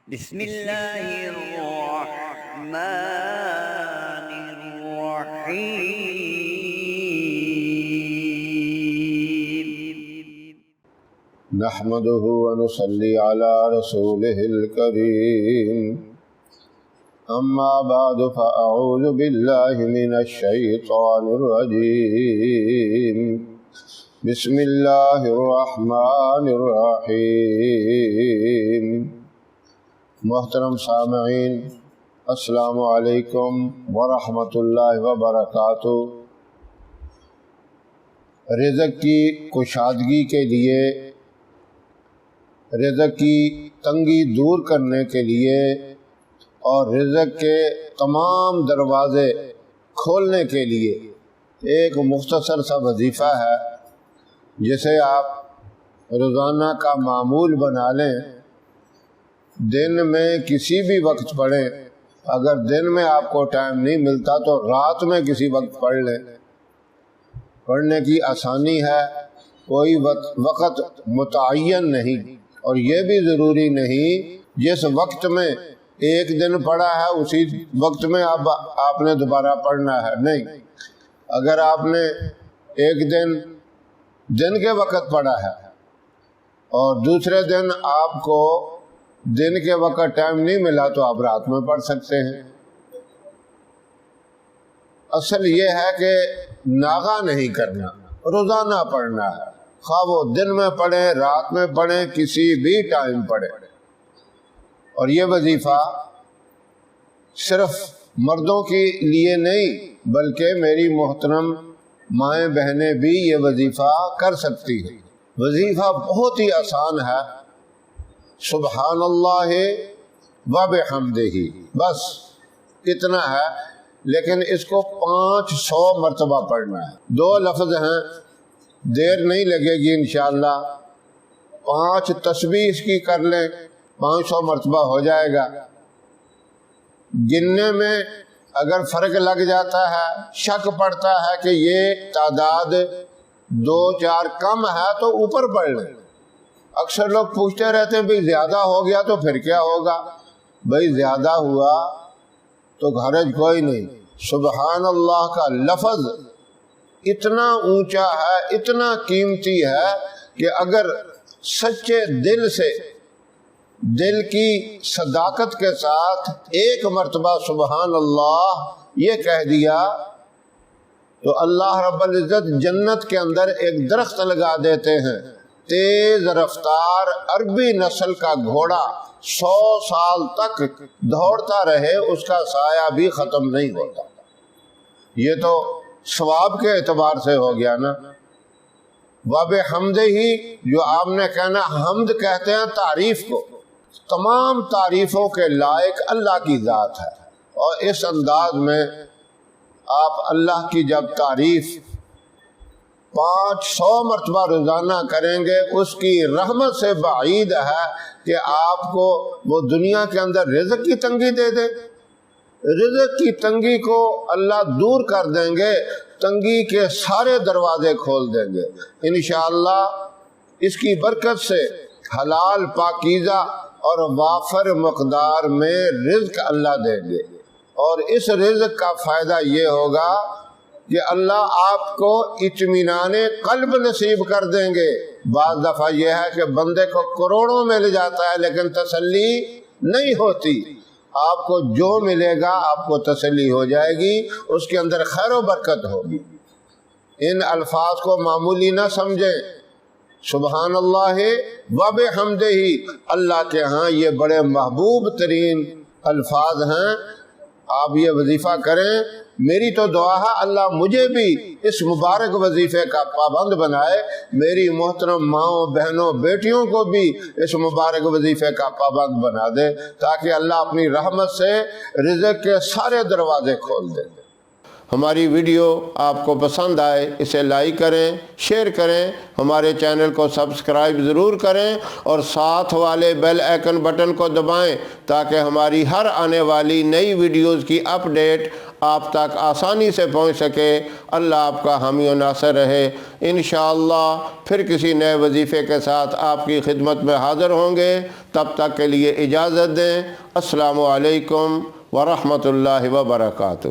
بسم اللہ الرحمن الرحیم نحمده ونصلي على رسوله الكريم اما بعد فاعوذ بالله من الشيطان الرجيم بسم الله الرحمن الرحيم محترم سامعین، السلام علیکم ورحمۃ اللہ وبرکاتہ۔ رزق کی کشادگی کے لیے، رزق کی تنگی دور کرنے کے لیے اور رزق کے تمام دروازے کھولنے کے لیے ایک مختصر سا وظیفہ ہے جسے آپ روزانہ کا معمول بنا لیں۔ دن میں کسی بھی وقت پڑھیں، اگر دن میں آپ کو ٹائم نہیں ملتا تو رات میں کسی وقت پڑھ لیں۔ پڑھنے کی آسانی ہے، کوئی وقت متعین نہیں، اور یہ بھی ضروری نہیں جس وقت میں ایک دن پڑھا ہے اسی وقت میں آپ نے دوبارہ پڑھنا ہے، نہیں۔ اگر آپ نے ایک دن کے وقت پڑھا ہے اور دوسرے دن آپ کو دن کے وقت ٹائم نہیں ملا تو آپ رات میں پڑھ سکتے ہیں۔ اصل یہ ہے کہ ناغہ نہیں کرنا، روزانہ پڑھنا ہے، خواہ وہ دن میں پڑھیں، رات میں پڑھیں، کسی بھی ٹائم پڑھیں۔ اور یہ وظیفہ صرف مردوں کے لیے نہیں بلکہ میری محترم مائیں بہنیں بھی یہ وظیفہ کر سکتی ہیں۔ وظیفہ بہت ہی آسان ہے، سبحان اللہ و بحمدہ، بس اتنا ہے، لیکن اس کو 500 مرتبہ پڑھنا ہے۔ 2 لفظ ہیں، دیر نہیں لگے گی انشاءاللہ۔ 5 تسبیح اس کی کر لیں، 500 مرتبہ ہو جائے گا۔ گننے میں اگر فرق لگ جاتا ہے، شک پڑتا ہے کہ یہ تعداد 2-4 کم ہے تو اوپر پڑھ لیں۔ اکثر لوگ پوچھتے رہتے ہیں بھئی زیادہ ہو گیا تو پھر کیا ہوگا؟ بھئی زیادہ ہوا تو حرج کوئی نہیں۔ سبحان اللہ کا لفظ اتنا اونچا ہے، اتنا قیمتی ہے کہ اگر سچے دل سے، دل کی صداقت کے ساتھ ایک مرتبہ سبحان اللہ یہ کہہ دیا تو اللہ رب العزت جنت کے اندر ایک درخت لگا دیتے ہیں۔ تیز رفتار عربی نسل کا گھوڑا 100 سال تک دوڑتا رہے، اس کا سایہ بھی ختم نہیں ہوتا۔ یہ تو ثواب کے اعتبار سے ہو گیا نا۔ وَبِحَمْدِهِ، جو آپ نے کہنا، حمد کہتے ہیں تعریف کو، تمام تعریفوں کے لائق اللہ کی ذات ہے، اور اس انداز میں آپ اللہ کی جب تعریف 500 مرتبہ روزانہ کریں گے، اس کی رحمت سے بعید ہے کہ آپ کو وہ دنیا کے اندر رزق کی تنگی دے دے۔ رزق کی تنگی کو اللہ دور کر دیں گے، تنگی کے سارے دروازے کھول دیں گے انشاءاللہ۔ اس کی برکت سے حلال پاکیزہ اور وافر مقدار میں رزق اللہ دیں گے، اور اس رزق کا فائدہ یہ ہوگا کہ اللہ آپ کو اطمینان قلب نصیب کر دیں گے۔ بعض دفعہ یہ ہے کہ بندے کو کروڑوں مل جاتا ہے لیکن تسلی نہیں ہوتی۔ آپ کو جو ملے گا آپ کو تسلی ہو جائے گی، اس کے اندر خیر و برکت ہوگی۔ ان الفاظ کو معمولی نہ سمجھیں۔ سبحان اللہ و بحمدہ، اللہ کے ہاں یہ بڑے محبوب ترین الفاظ ہیں۔ آپ یہ وظیفہ کریں۔ میری تو دعا ہے اللہ مجھے بھی اس مبارک وظیفے کا پابند بنائے، میری محترم ماؤں، بہنوں، بیٹیوں کو بھی اس مبارک وظیفے کا پابند بنا دے، تاکہ اللہ اپنی رحمت سے رزق کے سارے دروازے کھول دے۔ ہماری ویڈیو آپ کو پسند آئے اسے لائک کریں، شیئر کریں، ہمارے چینل کو سبسکرائب ضرور کریں اور ساتھ والے بیل آئیکن بٹن کو دبائیں تاکہ ہماری ہر آنے والی نئی ویڈیوز کی اپڈیٹ آپ تک آسانی سے پہنچ سکے۔ اللہ آپ کا حامی و ناصر رہے۔ انشاءاللہ پھر کسی نئے وظیفے کے ساتھ آپ کی خدمت میں حاضر ہوں گے، تب تک کے لیے اجازت دیں۔ السلام علیکم ورحمۃ اللہ وبرکاتہ۔